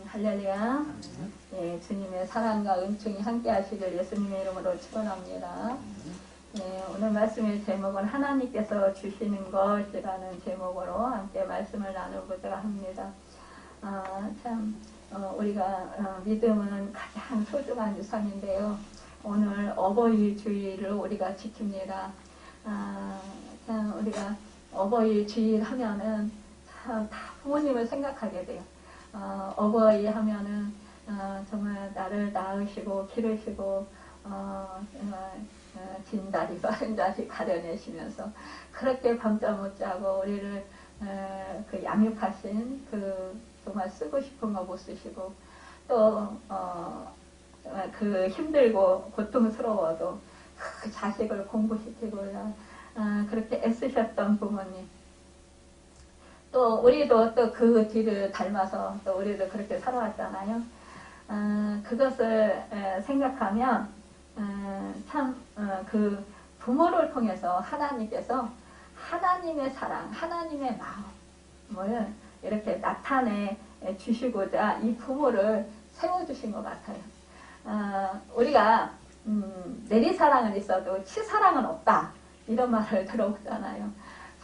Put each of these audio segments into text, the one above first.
할렐루야. 예, 주님의 사랑과 은총이 함께 하시길 예수님의 이름으로 축원합니다. 예, 오늘 말씀의 제목은 하나님께서 주시는 것이라는 제목으로 함께 말씀을 나누고자 합니다. 우리가 믿음은 가장 소중한 유산인데요. 오늘 어버이 주일을 우리가 지킵니다. 우리가 어버이 주일 하면은 참 다 부모님을 생각하게 돼요. 어버이 하면은 정말 나를 낳으시고 기르시고 진다리 바른다리 가려내시면서 그렇게 밤잠 못 자고 우리를 그 양육하신 그 정말 쓰고 싶은 거 못 쓰시고 또 그 힘들고 고통스러워도 그 자식을 공부시키고 그렇게 애쓰셨던 부모님, 또 우리도 또 그 뒤를 닮아서 또 우리도 그렇게 살아왔잖아요. 그것을 생각하면 참 그 부모를 통해서 하나님께서 하나님의 사랑, 하나님의 마음을 이렇게 나타내 주시고자 이 부모를 세워주신 것 같아요. 우리가 내리사랑은 있어도 치사랑은 없다 이런 말을 들어보잖아요.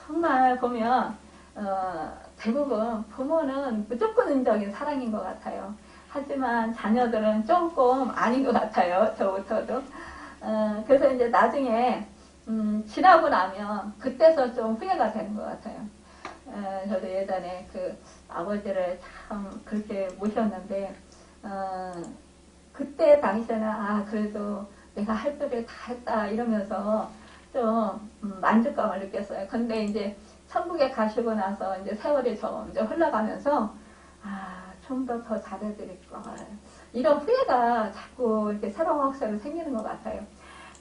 정말 보면 대부분 부모는 무조건 은적인 사랑인 것 같아요. 하지만 자녀들은 조금 아닌 것 같아요. 저부터도. 그래서 이제 나중에 지나고 나면 그때서 좀 후회가 되는 것 같아요. 저도 예전에 그 아버지를 참 그렇게 모셨는데 그때 당시에는 그래도 내가 할 소리를 다 했다 이러면서 좀 만족감을 느꼈어요. 근데 이제 천국에 가시고 나서 이제 세월이 점점 흘러가면서 좀 더 잘해드릴 걸 이런 후회가 자꾸 이렇게 새록새록 생기는 것 같아요.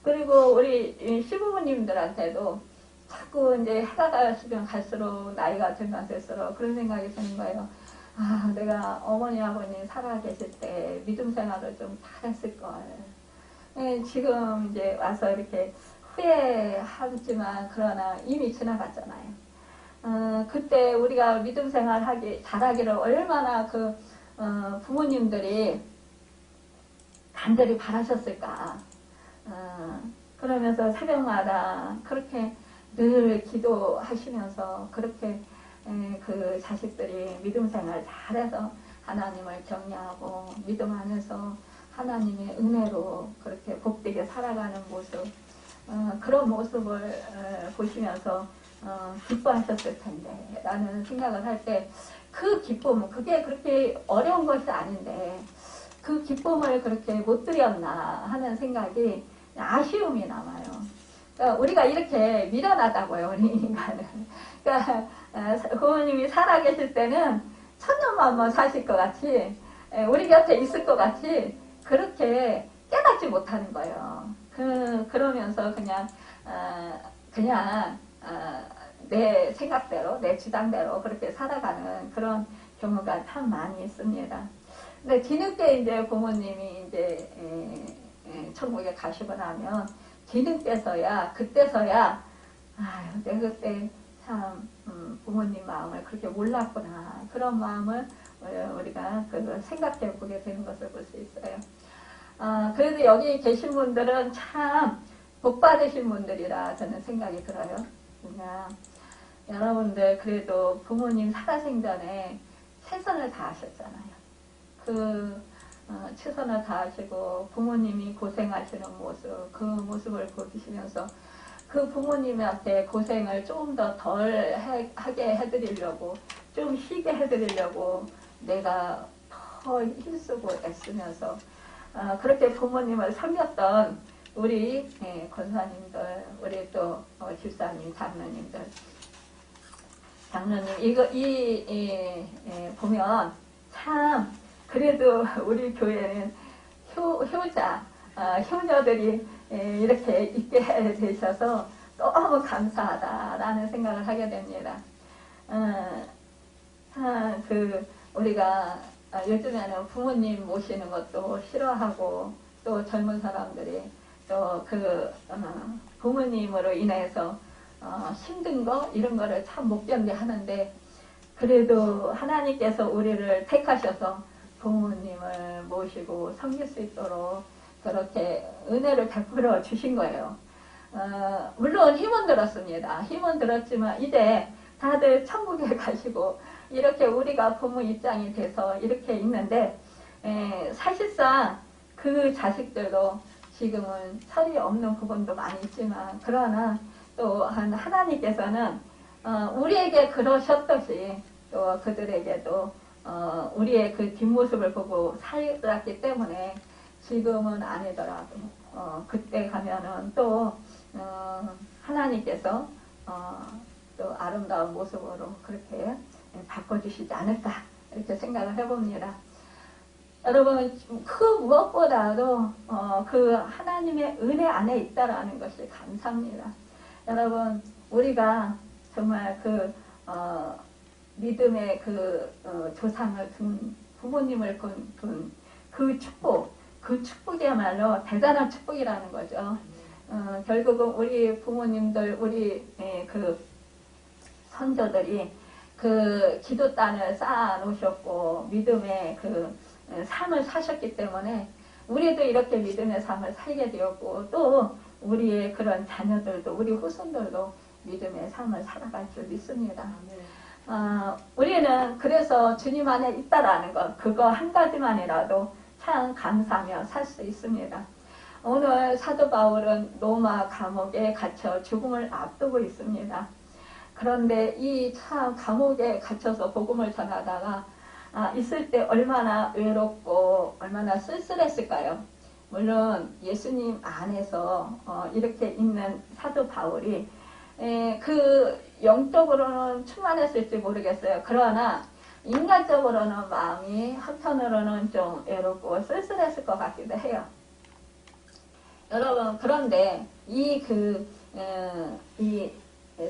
그리고 우리 시부모님들한테도 자꾸 이제 해가 가시면 갈수록 나이가 들면 될수록 그런 생각이 드는 거예요. 내가 어머니 아버님 살아계실 때 믿음 생활을 좀 잘했을 걸. 지금 이제 와서 이렇게 후회하지만 그러나 이미 지나갔잖아요. 그때 우리가 믿음 생활 잘하기를 얼마나 부모님들이 간절히 바라셨을까. 그러면서 새벽마다 그렇게 늘 기도하시면서 그렇게 그 자식들이 믿음 생활 잘해서 하나님을 경외하고 믿음 안에서 하나님의 은혜로 그렇게 복되게 살아가는 모습, 그런 모습을 보시면서 기뻐하셨을 텐데 라는 생각을 할 때 그 기쁨은 그게 그렇게 어려운 것이 아닌데 그 기쁨을 그렇게 못 드렸나 하는 생각이 아쉬움이 남아요. 그러니까 우리가 이렇게 미련하다고요, 우리 인간은. 그러니까 부모님이 살아계실 때는 천년만번 사실 것 같이 우리 곁에 있을 것 같이 그렇게 깨닫지 못하는 거예요. 그러면서 그냥 내 생각대로, 내 주장대로 그렇게 살아가는 그런 경우가 참 많이 있습니다. 근데 뒤늦게 이제 부모님이 이제 천국에 가시고 나면 뒤늦게서야, 그때서야, 내가 그때 참 부모님 마음을 그렇게 몰랐구나. 그런 마음을 우리가 생각해 보게 되는 것을 볼 수 있어요. 그래도 여기 계신 분들은 참 복 받으신 분들이라 저는 생각이 들어요. 그냥 여러분들 그래도 부모님 살아생전에 최선을 다하셨잖아요. 최선을 다하시고 부모님이 고생하시는 모습, 그 모습을 보시면서 그 부모님한테 고생을 조금 더 덜 하게 해드리려고, 좀 쉬게 해드리려고 내가 더 힘쓰고 애쓰면서 그렇게 부모님을 섬겼던 우리 권사님들, 우리 또 집사님, 장로님 보면 참 그래도 우리 교회는 효녀들이 이렇게 있게 되셔서 너무 감사하다라는 생각을 하게 됩니다. 우리가 요즘에는 부모님 모시는 것도 싫어하고 또 젊은 사람들이 또 부모님으로 인해서 힘든 거 이런 거를 참 못 견뎌 하는데 그래도 하나님께서 우리를 택하셔서 부모님을 모시고 섬길 수 있도록 그렇게 은혜를 베풀어 주신 거예요. 물론 힘은 들었습니다. 힘은 들었지만 이제 다들 천국에 가시고 이렇게 우리가 부모 입장이 돼서 이렇게 있는데 사실상 그 자식들도 지금은 철이 없는 부분도 많이 있지만 그러나 또 하나님께서는 우리에게 그러셨듯이 또 그들에게도 우리의 그 뒷모습을 보고 살았기 때문에 지금은 아니더라도 그때 가면은 또 하나님께서 또 아름다운 모습으로 그렇게 바꿔주시지 않을까 이렇게 생각을 해봅니다. 여러분 그 무엇보다도 그 하나님의 은혜 안에 있다라는 것이 감사합니다. 여러분 우리가 정말 그 믿음의 그 조상을 둔 부모님을 둔 그 축복, 그 축복이야말로 대단한 축복이라는 거죠. 결국은 우리 부모님들, 우리 그 선조들이 그 기도단을 쌓아 놓으셨고 믿음의 그 삶을 사셨기 때문에 우리도 이렇게 믿음의 삶을 살게 되었고 또 우리의 그런 자녀들도 우리 후손들도 믿음의 삶을 살아갈 줄 믿습니다. 우리는 그래서 주님 안에 있다라는 것 그거 한 가지만이라도 참 감사하며 살 수 있습니다. 오늘 사도 바울은 로마 감옥에 갇혀 죽음을 앞두고 있습니다. 그런데 이 참 감옥에 갇혀서 복음을 전하다가 있을 때 얼마나 외롭고 얼마나 쓸쓸했을까요? 물론 예수님 안에서 이렇게 있는 사도 바울이 그 영적으로는 충만했을지 모르겠어요. 그러나 인간적으로는 마음이 한편으로는 좀 외롭고 쓸쓸했을 것 같기도 해요. 여러분 그런데 이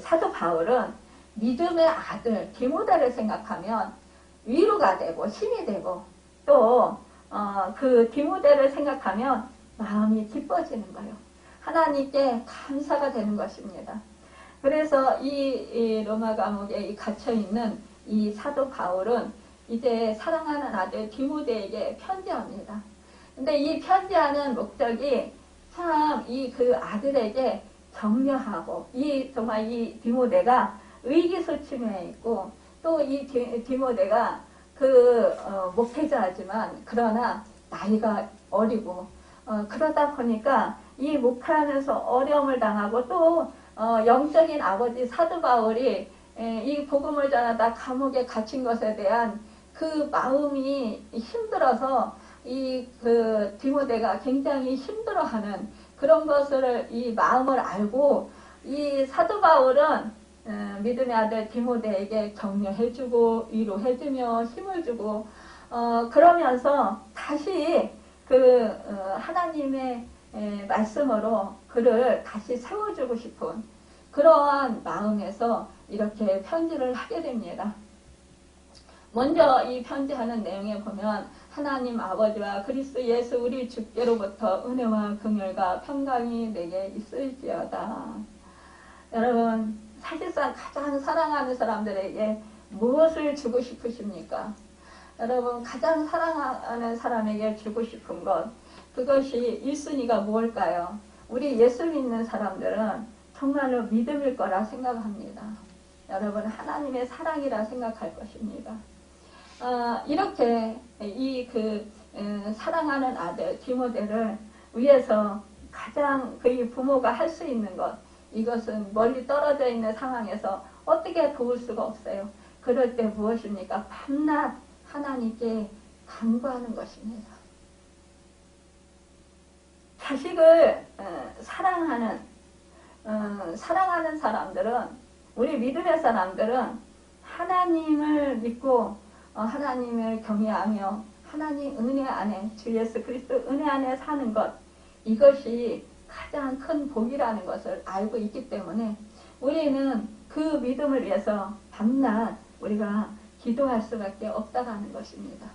사도 바울은 믿음의 아들 디모데를 생각하면 위로가 되고 힘이 되고 또 그 디모데를 생각하면 마음이 기뻐지는 거예요. 하나님께 감사가 되는 것입니다. 그래서 이 로마 감옥에 갇혀 있는 이 사도 바울은 이제 사랑하는 아들 디모데에게 편지합니다. 근데 이 편지하는 목적이 참 이 그 아들에게 격려하고 정말 이 디모데가 의기소침해 있고 또 이 디모데가 목회자지만 그러나 나이가 어리고 그러다 보니까 이 목회하면서 어려움을 당하고 또 영적인 아버지 사도 바울이 이 복음을 전하다 감옥에 갇힌 것에 대한 그 마음이 힘들어서 그 디모데가 굉장히 힘들어하는 그런 것을 이 마음을 알고 이 사도 바울은 믿음의 아들 디모데에게 격려해주고 위로해주며 힘을 주고 그러면서 다시 하나님의 말씀으로 그를 다시 세워주고 싶은 그러한 마음에서 이렇게 편지를 하게 됩니다. 먼저 이 편지하는 내용에 보면 하나님 아버지와 그리스도 예수 우리 주께로부터 은혜와 긍휼과 평강이 내게 있을지어다. 여러분 사실상 가장 사랑하는 사람들에게 무엇을 주고 싶으십니까? 여러분 가장 사랑하는 사람에게 주고 싶은 것 그것이 1순위가 무엇일까요? 우리 예수 믿는 사람들은 정말로 믿음일 거라 생각합니다. 여러분 하나님의 사랑이라 생각할 것입니다. 이렇게 사랑하는 아들 디모데를 위해서 가장 그의 부모가 할 수 있는 것 이것은 멀리 떨어져 있는 상황에서 어떻게 도울 수가 없어요. 그럴 때 무엇입니까? 밤낮 하나님께 간구하는 것입니다. 자식을 사랑하는 사람들은 우리 믿음의 사람들은 하나님을 믿고 하나님을 경외하며 하나님 은혜 안에 주 예수 그리스도 은혜 안에 사는 것 이것이 가장 큰 복이라는 것을 알고 있기 때문에 우리는 그 믿음을 위해서 밤낮 우리가 기도할 수밖에 없다라는 것입니다.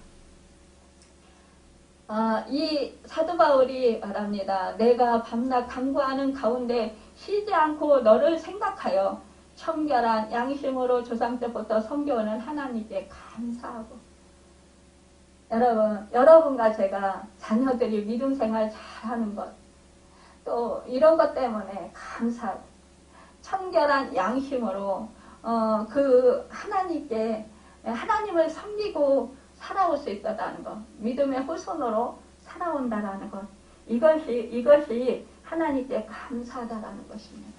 이 사도 바울이 말합니다. 내가 밤낮 간구하는 가운데 쉬지 않고 너를 생각하여 청결한 양심으로 조상 때부터 섬겨오는 하나님께 감사하고 여러분과 제가 자녀들이 믿음 생활 잘하는 것, 또 이런 것 때문에 감사하고 청결한 양심으로 그 하나님을 섬기고 살아올 수 있다는 것, 믿음의 후손으로 살아온다라는 것, 이것이 하나님께 감사하다라는 것입니다.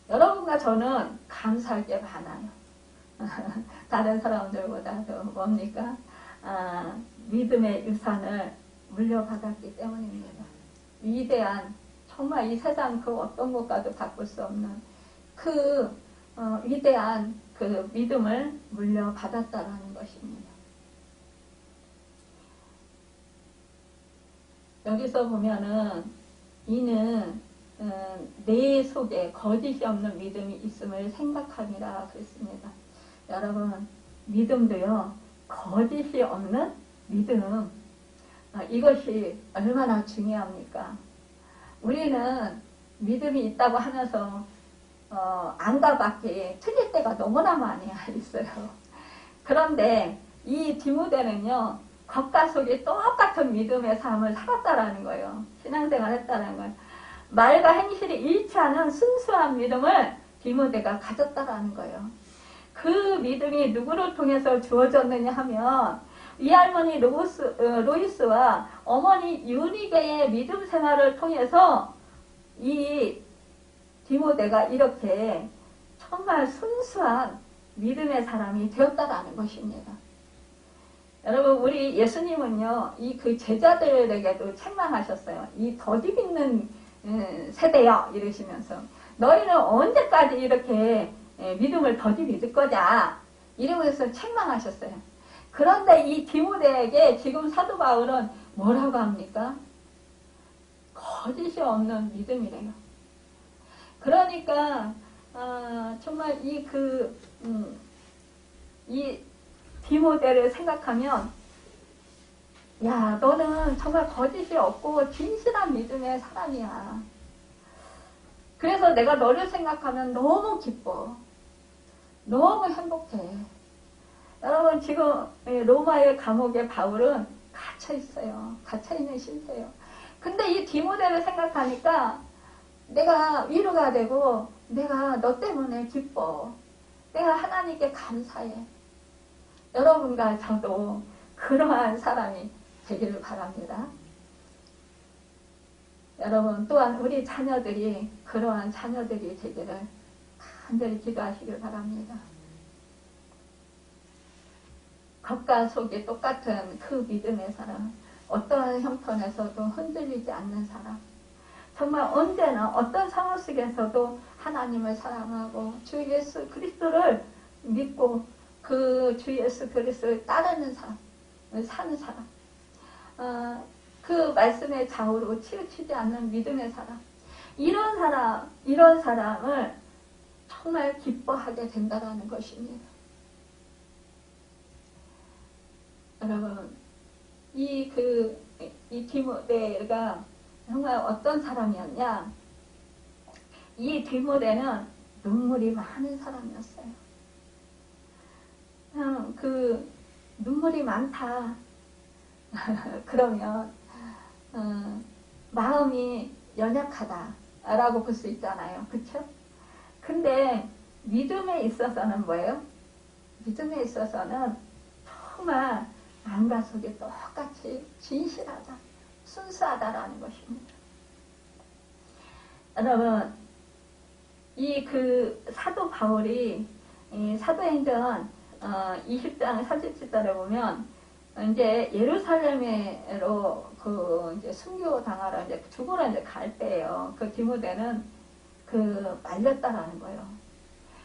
여러분과 저는 감사할 게 많아요. 다른 사람들보다도 뭡니까? 믿음의 유산을 물려받았기 때문입니다. 위대한, 정말 이 세상 그 어떤 것과도 바꿀 수 없는 그 위대한 그 믿음을 물려받았다라는 것입니다. 여기서 보면은 이는 내 속에 거짓이 없는 믿음이 있음을 생각함이라 그랬습니다. 여러분, 믿음도요, 거짓이 없는 믿음, 이것이 얼마나 중요합니까? 우리는 믿음이 있다고 하면서 안가밖에 틀릴 때가 너무나 많이 있어요. 그런데 이 디모데는요, 겉과 속이 똑같은 믿음의 삶을 살았다라는 거예요. 신앙생활 했다라는 거예요. 말과 행실이 일치하는 순수한 믿음을 디모데가 가졌다라는 거예요. 그 믿음이 누구를 통해서 주어졌느냐 하면 이 할머니 로이스와 어머니 유니게의 믿음 생활을 통해서 이 디모데가 이렇게 정말 순수한 믿음의 사람이 되었다라는 것입니다. 여러분, 우리 예수님은요, 이 그 제자들에게도 책망하셨어요. 이 더디 믿는 세대여 이러시면서 너희는 언제까지 이렇게 믿음을 더디 믿을 거냐 이러면서 책망하셨어요. 그런데 이 디모데에게 지금 사도 바울은 뭐라고 합니까? 거짓이 없는 믿음이래요. 그러니까 정말 이 디모데를 생각하면, 야, 너는 정말 거짓이 없고 진실한 믿음의 사람이야. 그래서 내가 너를 생각하면 너무 기뻐. 너무 행복해. 여러분, 지금 로마의 감옥에 바울은 갇혀 있어요. 갇혀 있는 신세예요. 근데 이 디모데를 생각하니까 내가 위로가 되고 내가 너 때문에 기뻐. 내가 하나님께 감사해. 여러분과 저도 그러한 사람이 되기를 바랍니다. 여러분, 또한 우리 자녀들이 그러한 자녀들이 되기를 간절히 기도하시길 바랍니다. 겉과 속이 똑같은 그 믿음의 사람, 어떠한 형편에서도 흔들리지 않는 사람, 정말 언제나 어떤 상황 속에서도 하나님을 사랑하고 주 예수 그리스도를 믿고 그 주 예수 그리스도를 따르는 사람, 사는 사람, 그 말씀의 좌우로 치우치지 않는 믿음의 사람, 이런 사람을 정말 기뻐하게 된다라는 것입니다. 여러분, 이 디모데가 정말 어떤 사람이었냐? 이 디모데는 눈물이 많은 사람이었어요. 그 눈물이 많다. 그러면 마음이 연약하다라고 볼 수 있잖아요. 그렇죠? 근데 믿음에 있어서는 뭐예요? 믿음에 있어서는 정말 안과 속이 똑같이 진실하다, 순수하다라는 것입니다. 여러분, 이 사도 바울이 사도행전 20장 37절에 보면 이제 예루살렘으로 이제 순교 당하러 이제 죽으러 이제 갈 때예요. 그 디모데는 말렸다라는 거예요.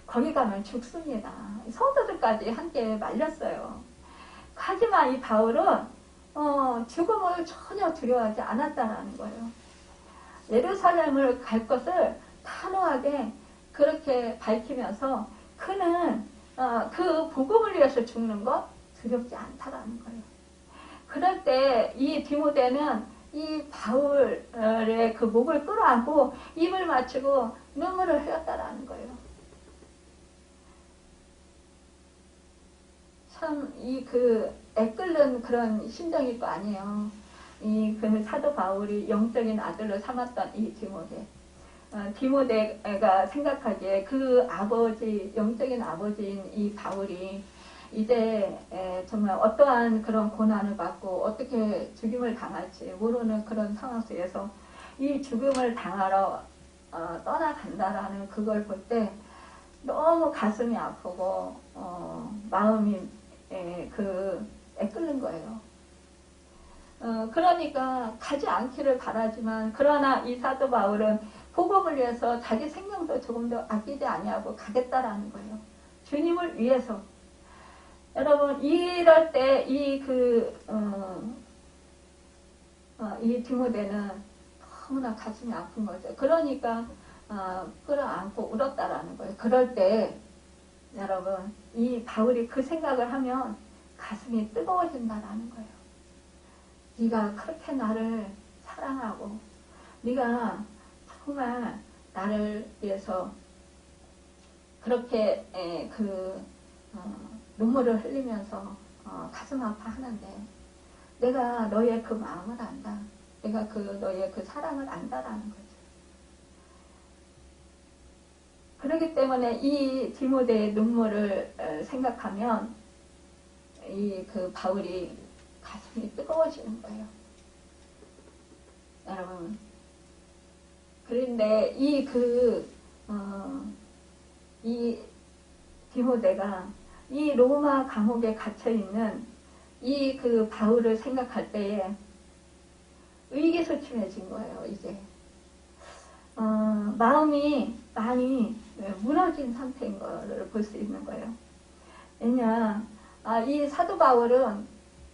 거기 가면 죽습니다. 성도들까지 함께 말렸어요. 하지만 이 바울은 죽음을 전혀 두려워하지 않았다라는 거예요. 예루살렘을 갈 것을 단호하게 그렇게 밝히면서 그는 그 복음을 위해서 죽는 것 두렵지 않다라는 거예요. 그럴 때 이 디모데는 이 바울의 그 목을 끌어안고 입을 맞추고 눈물을 흘렸다라는 거예요. 참 애끓는 그런 심정일 거 아니에요. 이 그 사도 바울이 영적인 아들로 삼았던 이 디모데. 디모데가 생각하기에 그 아버지, 영적인 아버지인 이 바울이 이제 정말 어떠한 그런 고난을 받고 어떻게 죽임을 당할지 모르는 그런 상황 속에서 이 죽음을 당하러 떠나간다라는 그걸 볼 때 너무 가슴이 아프고 마음이 애끓는 거예요. 그러니까 가지 않기를 바라지만 그러나 이 사도 바울은 복음을 위해서 자기 생명도 조금 더 아끼지 아니하고 가겠다라는 거예요. 주님을 위해서. 여러분 이럴 때 이 디모데는 너무나 가슴이 아픈 거죠. 그러니까 끌어안고 울었다라는 거예요. 그럴 때 여러분 이 바울이 그 생각을 하면 가슴이 뜨거워진다라는 거예요. 네가 그렇게 나를 사랑하고 네가 정말 나를 위해서 그렇게 눈물을 흘리면서 가슴 아파하는데 내가 너의 그 마음을 안다. 내가 너의 그 사랑을 안다라는 거죠. 그렇기 때문에 이 디모데의 눈물을 생각하면 그 바울이 가슴이 뜨거워지는 거예요. 여러분. 그런데 이 디모데가 이 로마 감옥에 갇혀있는 이 바울을 생각할 때에 의기소침해진 거예요, 이제. 마음이 많이 무너진 상태인 거를 볼 수 있는 거예요. 왜냐, 이 사도 바울은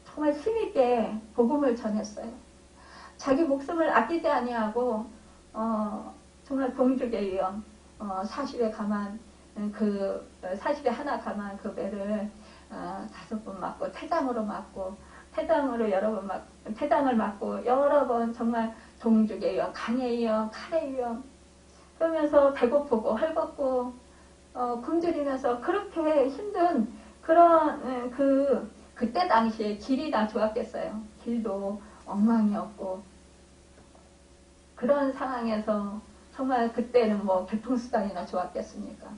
정말 힘있게 복음을 전했어요. 자기 목숨을 아끼지 아니하고 정말 동족에 의한 40에 가만 40에 하나 가만 그 배를 5번 맞고 태장으로 맞고 태장으로 태장을 맞고 여러 번 정말 동족에 의한 강에 의한 칼에 의한 그러면서 배고프고 헐벗고 굶주리면서 그렇게 힘든 그런 그때 당시에 길이 다 좋았겠어요. 길도 엉망이었고 그런 상황에서 정말 그때는 뭐 교통수단이나 좋았겠습니까?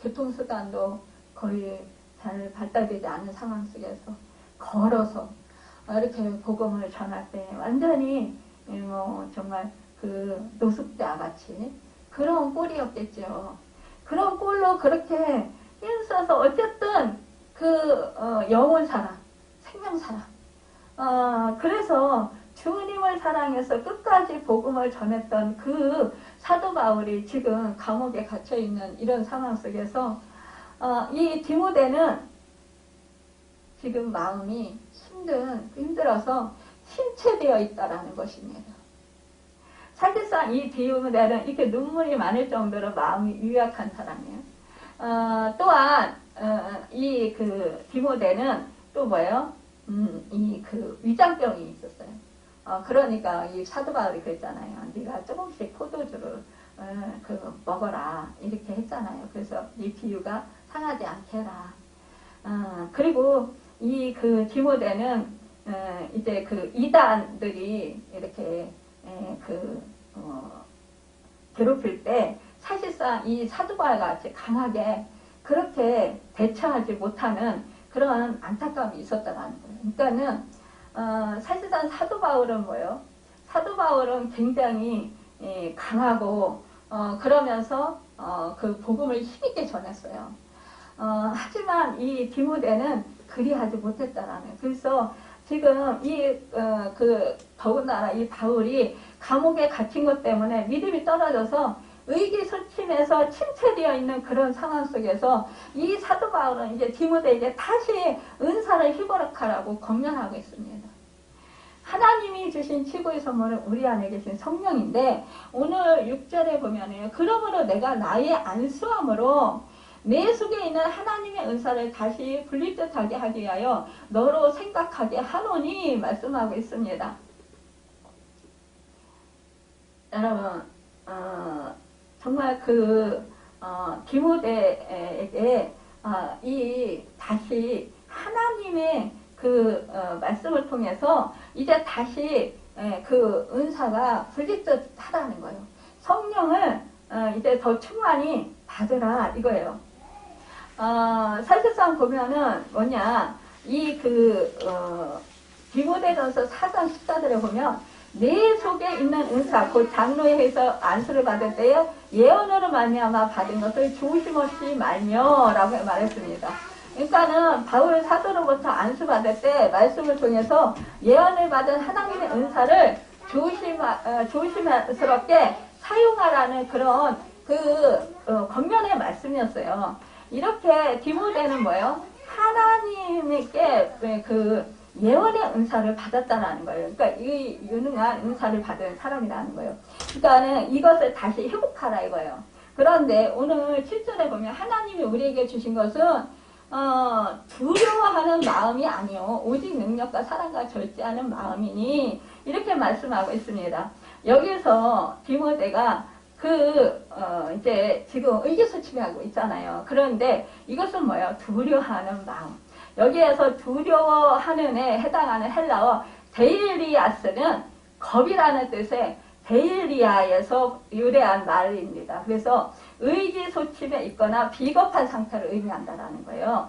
교통수단도 거의 잘 발달되지 않은 상황 속에서 걸어서 이렇게 복음을 전할 때 완전히 뭐 정말 노숙자 같이 그런 꼴이었겠죠. 그런 꼴로 그렇게 힘써서 어쨌든 영혼 사랑, 생명 사랑. 그래서 주님을 사랑해서 끝까지 복음을 전했던 그 사도 바울이 지금 감옥에 갇혀있는 이런 상황 속에서 이 디모데는 지금 마음이 힘들어서 심체되어 있다라는 것입니다. 사실상 이 디모데는 이렇게 눈물이 많을 정도로 마음이 유약한 사람이에요. 또한 이 디모데는 또 뭐예요? 위장병이 있었어요. 그러니까 이 사도 바울이 그랬잖아요. 네가 조금씩 포도주를 먹어라 이렇게 했잖아요. 그래서 이 비유가 상하지 않게 해라. 그리고 이 디모데는 이제 이단들이 이렇게 괴롭힐 때 사실상 이 사도 바울과 같이 강하게 그렇게 대처하지 못하는 그런 안타까움이 있었다는 거예요. 그러니까는 사실상 사도 바울은 뭐예요? 사도 바울은 굉장히 강하고 그러면서 그 복음을 힘있게 전했어요. 하지만 이 디모데는 그리하지 못했다라는 거예요. 그래서 지금 더군다나 이 바울이 감옥에 갇힌 것 때문에 믿음이 떨어져서 의기소침해서 침체되어 있는 그런 상황 속에서 이 사도 바울은 이제 디모데에게 다시 은사를 휘거락하라고 권면하고 있습니다. 하나님이 주신 최고의 선물은 우리 안에 계신 성령인데 오늘 6절에 보면은 그러므로 내가 나의 안수함으로 내 속에 있는 하나님의 은사를 다시 분리듯하게 하기 위하여 너로 생각하게 하노니 말씀하고 있습니다. 여러분 정말 디모데에게 다시 하나님의 말씀을 통해서 이제 다시 그 은사가 불직듯하다는 거예요. 성령을 이제 더 충만히 받으라 이거예요. 사실상 보면은 뭐냐 디모데전서 4장 14절에 보면 내 속에 있는 은사 곧 장로회에서 안수를 받을 때에 예언으로 말미암아 받은 것을 조심없이 말며라고 말했습니다. 그러니까는 바울 사도로부터 안수 받을 때 말씀을 통해서 예언을 받은 하나님의 은사를 조심스럽게 사용하라는 그런 권면의 말씀이었어요. 이렇게 디모데는 뭐예요? 하나님께 예언의 은사를 받았다라는 거예요. 그러니까 이 유능한 은사를 받은 사람이라는 거예요. 그러니까는 이것을 다시 회복하라 이거예요. 그런데 오늘 7절에 보면 하나님이 우리에게 주신 것은 두려워하는 마음이 아니요 오직 능력과 사랑과 절제하는 마음이니 이렇게 말씀하고 있습니다. 여기서 디모데가 이제 지금 의기소침하고 있잖아요. 그런데 이것은 뭐예요? 두려워하는 마음. 여기에서 두려워하는에 해당하는 헬라어 데일리아스는 겁이라는 뜻의 데일리아에서 유래한 말입니다. 그래서 의기소침해 있거나 비겁한 상태를 의미한다는 거예요.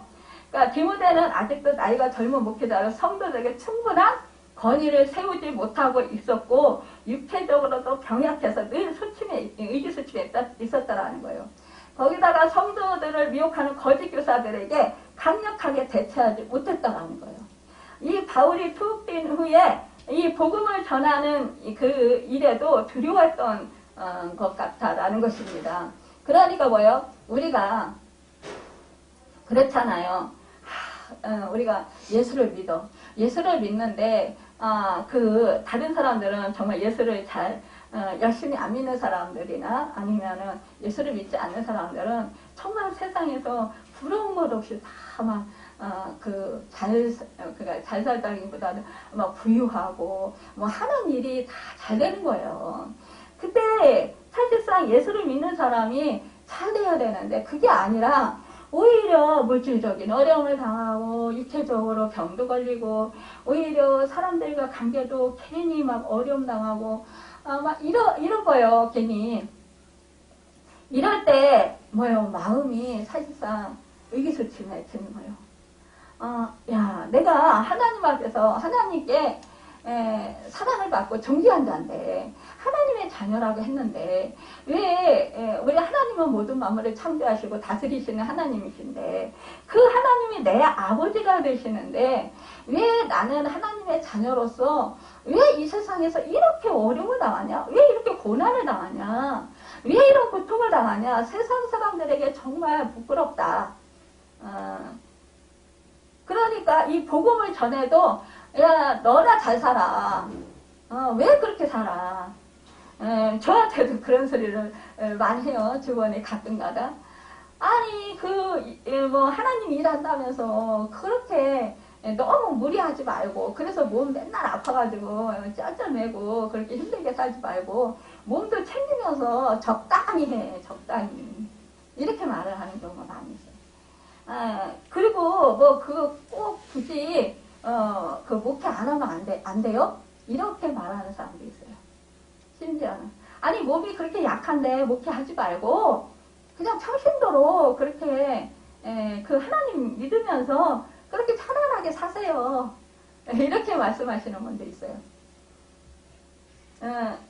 그러니까 디모데는 아직도 나이가 젊은 목회자로 성도들에게 충분한 권위를 세우지 못하고 있었고 육체적으로도 병약해서 늘 의기소침해 있었다라는 거예요. 거기다가 성도들을 미혹하는 거짓 교사들에게 강력하게 대처하지 못했다라는 거예요. 이 바울이 투옥된 후에 이 복음을 전하는 그 일에도 두려웠던 것 같다라는 것입니다. 그러니까 뭐예요? 우리가 그렇잖아요. 우리가 예수를 믿어. 예수를 믿는데 다른 사람들은 정말 예수를 잘 열심히 안 믿는 사람들이나 아니면은 예수를 믿지 않는 사람들은 정말 세상에서 부러운 것 없이 다 막 잘 살다기보다는 막 부유하고 뭐 하는 일이 다 잘 되는 거예요. 근데 사실상 예수를 믿는 사람이 잘 돼야 되는데 그게 아니라 오히려 물질적인 어려움을 당하고 육체적으로 병도 걸리고 오히려 사람들과 관계도 괜히 막 어려움 당하고 막 이런 거예요. 괜히 이럴 때 뭐예요? 마음이 사실상 의기소침해지는 거예요. 야, 내가 하나님 앞에서 하나님께 사랑을 받고 존귀한 자인데 하나님의 자녀라고 했는데 왜 우리 하나님은 모든 만물을 창조하시고 다스리시는 하나님이신데 그 하나님이 내 아버지가 되시는데 왜 나는 하나님의 자녀로서 왜 이 세상에서 이렇게 어려움을 당하냐? 왜 이렇게 고난을 당하냐? 왜 이런 고통을 당하냐? 세상 사람들에게 정말 부끄럽다. 그러니까 이 복음을 전해도 야 너나 잘 살아. 왜 그렇게 살아? 저한테도 그런 소리를 많이 해요. 주변에 가끔가다. 아니 하나님 일한다면서 그렇게 너무 무리하지 말고 그래서 몸 맨날 아파가지고 쩔쩔매고 그렇게 힘들게 살지 말고 몸도 챙기면서 적당히 해. 적당히. 이렇게 말을 하는 경우가 많이 있어요. 그리고 그거 꼭 굳이 목회 안 하면 안 돼요? 이렇게 말하는 사람도 있어요. 심지어는. 아니 몸이 그렇게 약한데 목회하지 말고 그냥 평신도로 그렇게 하나님 믿으면서 그렇게 편안하게 사세요. 이렇게 말씀하시는 분도 있어요.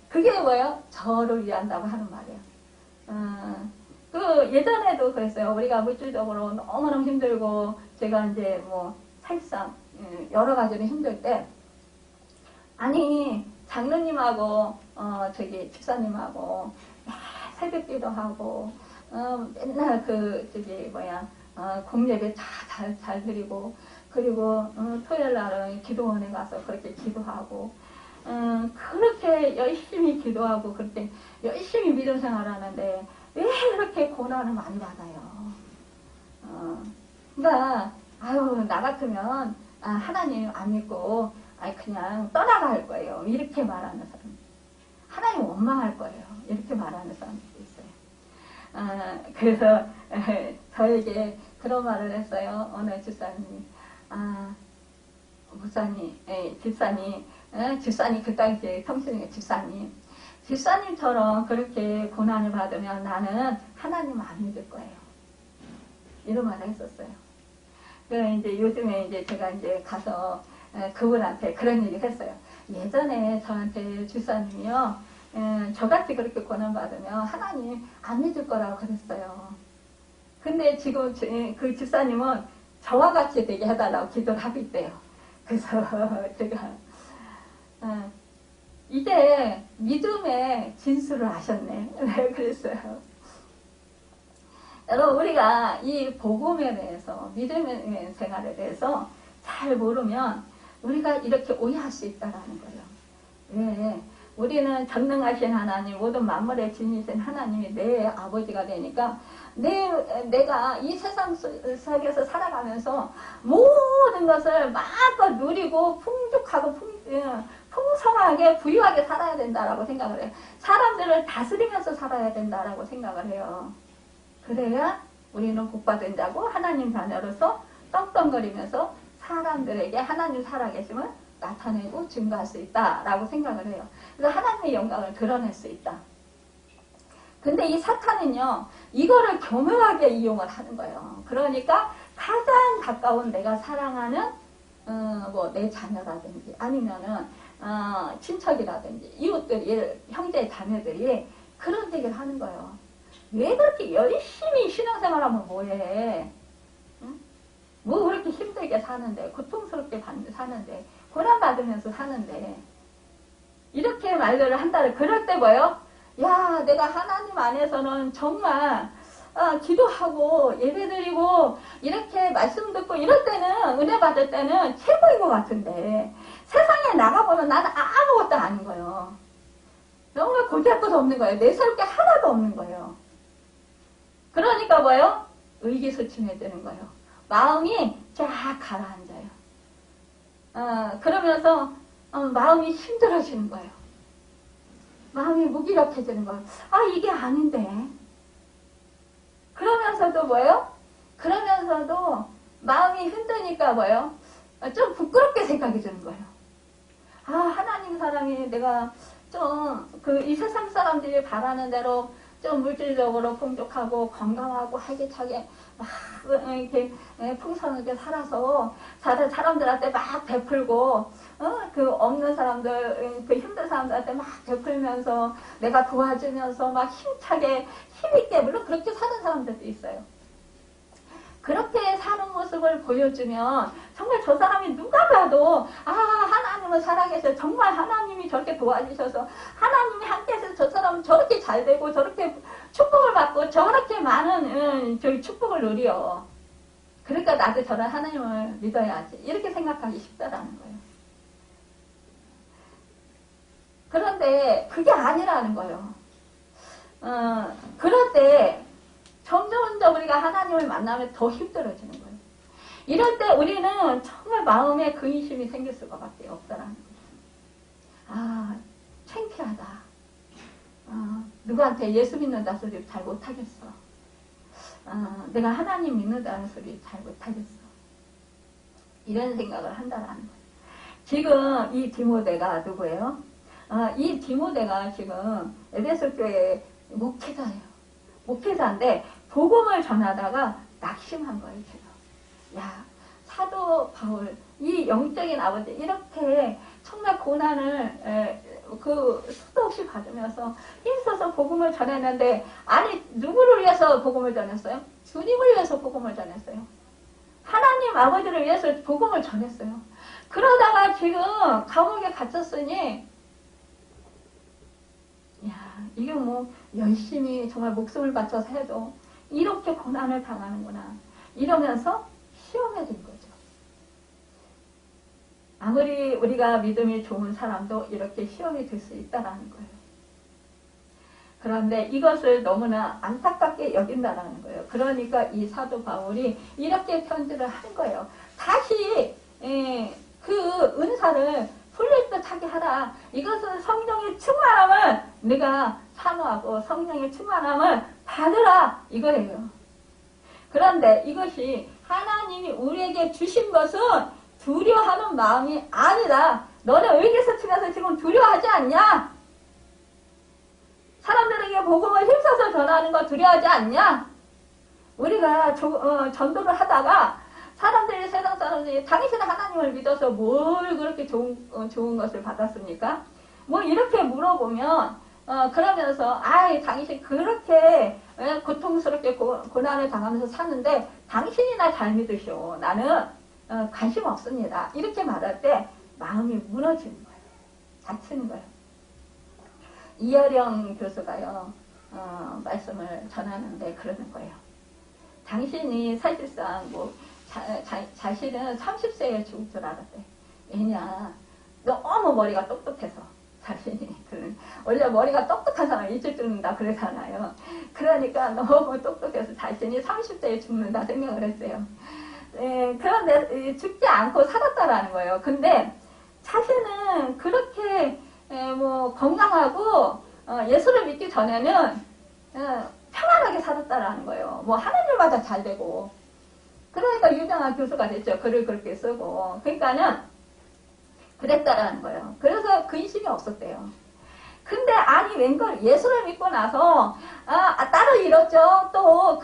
그게 뭐예요? 저를 위한다고 하는 말이에요. 예전에도 그랬어요. 우리가 물질적으로 너무너무 힘들고 제가 이제 사실상 여러 가지로 힘들 때 아니 장로님하고 집사님하고 새벽기도 하고 맨날 공예배 잘 드리고 그리고 토요일 날은 기도원에 가서 그렇게 기도하고 그렇게 열심히 기도하고 그렇게 열심히 믿음 생활하는데 왜 이렇게 고난을 많이 받아요? 그러니까 나 같으면 하나님 안 믿고 그냥 떠나갈 거예요. 이렇게 말하는 사람. 하나님 원망할 거예요. 이렇게 말하는 사람도 있어요. 그래서 저에게 그런 말을 했어요. 어느 집사님이 목사님, 집사님, 집사님 그 당시에 성신의 집사님처럼 그렇게 고난을 받으면 나는 하나님 안 믿을 거예요. 이런 말을 했었어요. 이제 요즘에 이제 제가 이제 가서 그분한테 그런 얘기를 했어요. 예전에 저한테 집사님이요, 저같이 그렇게 고난 받으면 하나님 안 믿을 거라고 그랬어요. 근데 지금 그 집사님은 저와 같이 되게 해달라고 기도를 하고 있대요. 그래서 제가 이제 믿음의 진수를 아셨네. 네, 그랬어요. 여러분, 우리가 이 복음에 대해서, 믿음의 생활에 대해서 잘 모르면 우리가 이렇게 오해할 수 있다는 거예요. 왜? 우리는 전능하신 하나님, 모든 만물의 주인이신 하나님이 내 아버지가 되니까 내가 이 세상 속에서 살아가면서 모든 것을 마음껏 누리고 풍족하고 풍성하게 부유하게 살아야 된다라고 생각을 해요. 사람들을 다스리면서 살아야 된다라고 생각을 해요. 그래야 우리는 복받은 자고 하나님 자녀로서 떵떵거리면서 사람들에게 하나님 살아계심을 나타내고 증거할 수 있다라고 생각을 해요. 그래서 하나님의 영광을 드러낼 수 있다. 근데 이 사탄은요, 이거를 교묘하게 이용을 하는 거예요. 그러니까 가장 가까운 내가 사랑하는 내 자녀라든지 아니면은 친척이라든지 이웃들이, 형제 자매들이 그런 얘기를 하는 거예요. 왜 그렇게 열심히 신앙생활하면 뭐해? 응? 뭐 그렇게 힘들게 사는데, 고통스럽게 사는데, 고난받으면서 사는데, 이렇게 말들을 한다는, 그럴 때 뭐요? 야, 내가 하나님 안에서는 정말 기도하고 예배드리고 이렇게 말씀 듣고 이럴 때는, 은혜 받을 때는 최고인 것 같은데 세상에 나가보면 나는 아무것도 아닌 거예요. 정말 고지할 것도 없는 거예요. 내세울 게 하나도 없는 거예요. 그러니까 뭐예요? 의기소침해지는 거예요. 마음이 쫙 가라앉아요. 그러면서 마음이 힘들어지는 거예요. 마음이 무기력해지는 거예요. 이게 아닌데. 그러면서도 뭐예요? 그러면서도 마음이 힘드니까 뭐예요? 좀 부끄럽게 생각이 드는 거예요. 하나님 사랑이 내가 좀 이 세상 사람들이 바라는 대로 좀 물질적으로 풍족하고 건강하고 활기차게 막 이렇게 풍성하게 살아서 사람들한테 막 베풀고 그 없는 사람들, 그 힘든 사람들한테 막 베풀면서 내가 도와주면서 막 힘차게 힘있게, 물론 그렇게 사는 사람들도 있어요. 그렇게 사는 모습을 보여주면 정말 저 사람이 누가 봐도 하나님은 살아계셔, 정말 하나님이 저렇게 도와주셔서 하나님이 함께해서 저 사람은 저렇게 잘 되고 저렇게 축복을 받고 저렇게 많은 축복을 누려. 그러니까 나도 저런 하나님을 믿어야지, 이렇게 생각하기 쉽다라는 거예요. 그런데 그게 아니라는 거예요. 그럴 때 점점 우리가 하나님을 만나면 더 힘들어지는 거예요. 이럴 때 우리는 정말 마음에 근심이 생길 수밖에 없다라는 거예요. 창피하다. 누구한테 예수 믿는다 소리 잘 못하겠어. 내가 하나님 믿는다는 소리 잘 못하겠어. 이런 생각을 한다라는 거예요. 지금 이 디모데가 누구예요? 이 디모데가 지금 에베소 교회 목회자예요. 목회자인데 복음을 전하다가 낙심한 거예요. 제가. 사도 바울, 이 영적인 아버지, 이렇게 정말 고난을 수도 없이 받으면서 힘써서 복음을 전했는데, 누구를 위해서 복음을 전했어요? 주님을 위해서 복음을 전했어요. 하나님 아버지를 위해서 복음을 전했어요. 그러다가 지금 감옥에 갇혔으니, 이게 뭐 열심히 정말 목숨을 바쳐서 해도 이렇게 고난을 당하는구나, 이러면서 시험해진 거죠. 아무리 우리가 믿음이 좋은 사람도 이렇게 시험이 될 수 있다는 거예요. 그런데 이것을 너무나 안타깝게 여긴다는 거예요. 그러니까 이 사도 바울이 이렇게 편지를 한 거예요. 다시 그 은사를 풀릴 듯하게 하라. 이것은 성령의 충만함을 네가 사모하고 성령의 충만함을 받으라, 이거예요. 그런데 이것이 하나님이 우리에게 주신 것은 두려워하는 마음이 아니라 너는 의기서 치면서 지금 두려워하지 않냐? 사람들에게 복음을 힘써서 전하는 거 두려워하지 않냐? 우리가 전도를 하다가 사람들이, 세상 사람들이 당신은 하나님을 믿어서 뭘 그렇게 좋은 것을 받았습니까? 뭐 이렇게 물어보면 그러면서 당신 그렇게 고통스럽게 고난을 당하면서 사는데 당신이나 잘 믿으시오. 나는 관심 없습니다. 이렇게 말할 때 마음이 무너지는 거예요. 다치는 거예요. 이여령 교수가요, 말씀을 전하는데 그러는 거예요. 당신이 사실상 자신은 30세에 죽을 줄 알았대. 왜냐, 너무 머리가 똑똑해서. 자신이. 원래 머리가 똑똑한 사람이 일찍 죽는다 그러잖아요. 그러니까 너무 똑똑해서 자신이 30세에 죽는다 생각을 했어요. 그런데 죽지 않고 살았다라는 거예요. 근데 자신은 그렇게 건강하고 예수를 믿기 전에는 평안하게 살았다라는 거예요. 하나님마다 잘 되고. 그러니까 유명한 교수가 됐죠. 글을 그렇게 쓰고. 그러니까는 그랬다라는 거예요. 그래서 근심이 없었대요. 근데 웬걸 예수를 믿고 나서 딸을 잃었죠. 또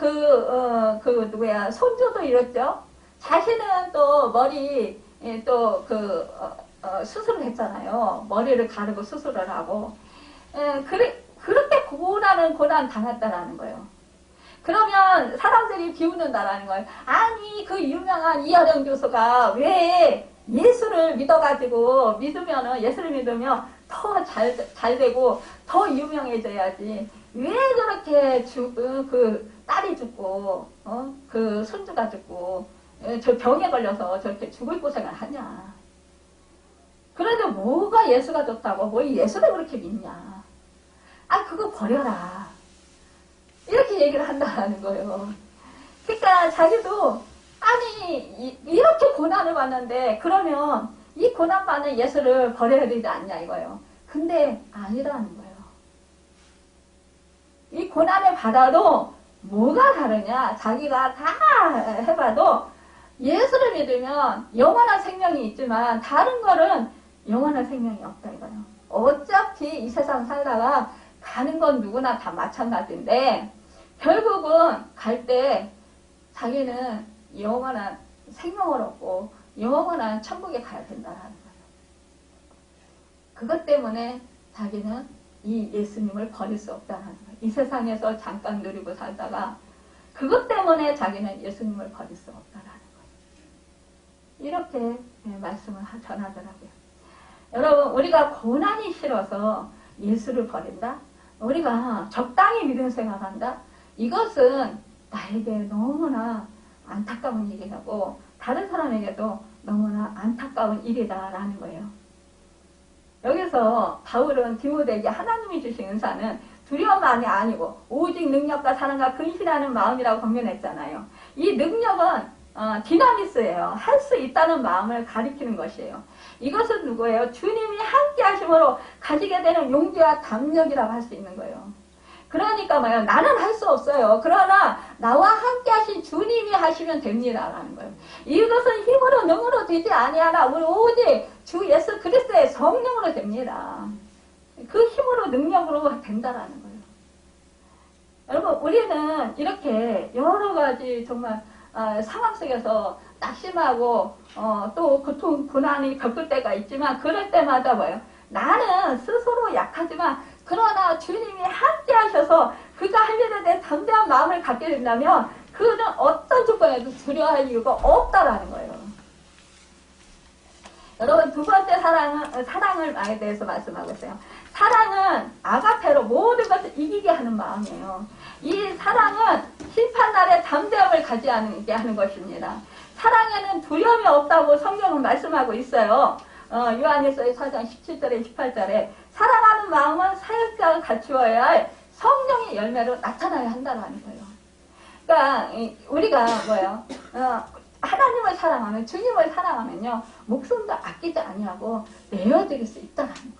손주도 잃었죠. 자신은 또 머리 수술을 했잖아요. 머리를 가르고 수술을 하고. 그렇게 고난 당했다라는 거예요. 그러면 사람들이 비웃는다라는 거예요. 그 유명한 이여령 교수가 왜 예수를 믿어가지고 예수를 믿으면 더 잘 되고 더 유명해져야지. 왜 저렇게 딸이 죽고, 손주가 죽고, 저 병에 걸려서 저렇게 죽을 고생을 하냐. 그런데 뭐가 예수가 좋다고, 뭐 예수를 그렇게 믿냐. 그거 버려라. 이렇게 얘기를 한다는 거예요. 그러니까 자기도 이렇게 고난을 받는데 그러면 이 고난 받는 예수를 버려야 되지 않냐 이거예요. 근데 아니라는 거예요. 이 고난을 받아도 뭐가 다르냐. 자기가 다 해봐도 예수를 믿으면 영원한 생명이 있지만 다른 거는 영원한 생명이 없다 이거예요. 어차피 이 세상 살다가 가는 건 누구나 다 마찬가지인데 결국은 갈 때 자기는 영원한 생명을 얻고 영원한 천국에 가야 된다는 거예요. 그것 때문에 자기는 이 예수님을 버릴 수 없다는 거예요. 이 세상에서 잠깐 누리고 살다가 그것 때문에 자기는 예수님을 버릴 수 없다는 거예요. 이렇게 말씀을 전하더라고요. 여러분, 우리가 고난이 싫어서 예수를 버린다? 우리가 적당히 믿음 생활한다? 이것은 나에게 너무나 안타까운 일이라고 다른 사람에게도 너무나 안타까운 일이다라는 거예요. 여기서 바울은 디모데에게 하나님이 주신 은사는 두려움만이 아니고 오직 능력과 사랑과 근신하는 마음이라고 권면했잖아요. 이 능력은 디나미스예요. 할 수 있다는 마음을 가리키는 것이에요. 이것은 누구예요? 주님이 함께 하심으로 가지게 되는 용기와 담력이라고 할 수 있는 거예요. 그러니까 나는 할 수 없어요. 그러나 나와 함께 하신 주님이 하시면 됩니다라는 거예요. 이것은 힘으로 능으로 되지 아니하나 우리 오직 주 예수 그리스도의 성령으로 됩니다. 그 힘으로 능력으로 된다라는 거예요. 여러분, 우리는 이렇게 여러 가지 정말 상황 속에서 낙심하고 또 고통, 고난이 겪을 때가 있지만 그럴 때마다 나는 스스로 약하지만 그러나 주님이 함께 하셔서 그가 할 일에 대해 담대한 마음을 갖게 된다면 그는 어떤 조건에도 두려워할 이유가 없다라는 거예요. 여러분, 두 번째 사랑을 말에 대해서 말씀하고 있어요. 사랑은 아가페로 모든 것을 이기게 하는 마음이에요. 이 사랑은 심판날에 담대함을 가지게 하는 것입니다. 사랑에는 두려움이 없다고 성경은 말씀하고 있어요. 요한일서 4장 17절에 18절에 사랑하는 마음은 사역자가 갖추어야 할 성령의 열매로 나타나야 한다는 거예요. 그러니까 우리가 하나님을 사랑하면, 주님을 사랑하면요, 목숨도 아끼지 아니하고 내어드릴 수 있다는 거예요.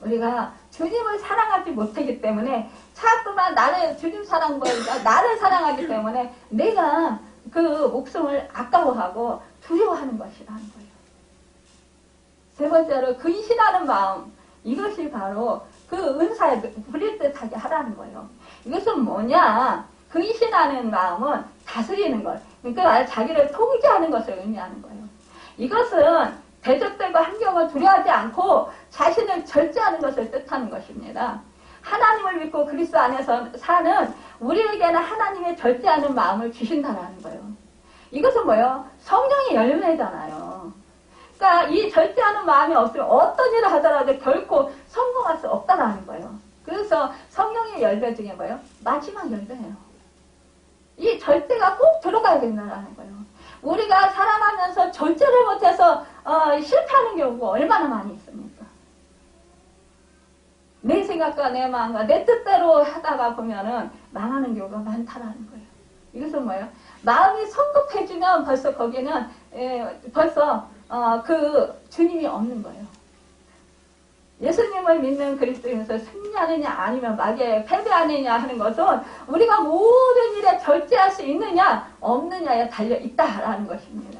우리가 주님을 사랑하지 못하기 때문에 자꾸만 주님 사랑보다 나를 사랑하기 때문에 내가 그 목숨을 아까워하고 두려워하는 것이라는 거예요. 세 번째로 근신하는 마음. 이것이 바로 그 은사에 부릴 듯하게 하라는 거예요. 이것은 뭐냐? 근신하는 마음은 다스리는 것. 그러니까 자기를 통제하는 것을 의미하는 거예요. 이것은 대적들과 환경을 두려워하지 않고 자신을 절제하는 것을 뜻하는 것입니다. 하나님을 믿고 그리스도 안에서 사는 우리에게는 하나님의 절제하는 마음을 주신다는 거예요. 이것은 뭐예요? 성령의 열매잖아요. 그러니까 이 절제하는 마음이 없으면 어떤 일을 하더라도 결코 성공할 수 없다라는 거예요. 그래서 성령의 열매 중에 뭐예요? 마지막 열매예요. 이 절제가 꼭 들어가야 된다는 거예요. 우리가 살아가면서 절제를 못해서 실패하는 경우가 얼마나 많이 있습니까? 내 생각과 내 마음과 내 뜻대로 하다가 보면은 망하는 경우가 많다라는 거예요. 이것은 뭐예요? 마음이 성급해지면 벌써 거기는 벌써 그 주님이 없는 거예요. 예수님을 믿는 그리스도인에서 승리하느냐 아니면 마귀에 패배하느냐 하는 것은 우리가 모든 일에 절제할 수 있느냐 없느냐에 달려 있다라는 것입니다.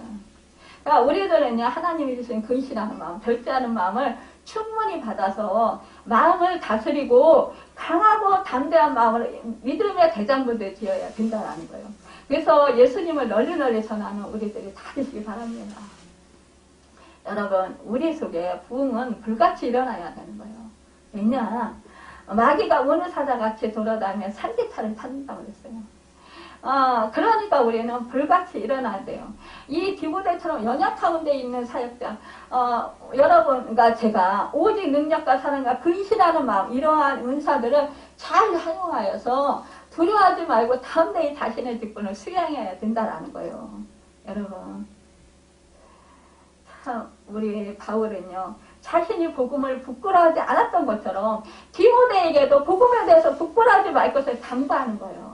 그러니까 우리들은요 하나님이 주신 근신하는 마음, 절제하는 마음을 충분히 받아서 마음을 다스리고 강하고 담대한 마음을 믿음의 대장부들 지어야 된다라는 거예요. 그래서 예수님을 널리 전하는 우리들이 다 되시기 바랍니다. 여러분, 우리 속에 부흥은 불같이 일어나야 되는 거예요. 왜냐? 마귀가 어느 사자같이 돌아다니며 산기차를 찾는다고 그랬어요. 그러니까 우리는 불같이 일어나야 돼요. 이 디모데처럼 연약 가운데 있는 사역자, 여러분과 제가 오직 능력과 사랑과 근신하는 마음, 이러한 은사들을 잘 활용하여서 두려워하지 말고 담대히 자신의 직분을 수행해야 된다는 거예요. 여러분. 참, 우리 바울은요, 자신이 복음을 부끄러워하지 않았던 것처럼 디모데에게도 복음에 대해서 부끄러워하지 말 것을 당부하는 거예요.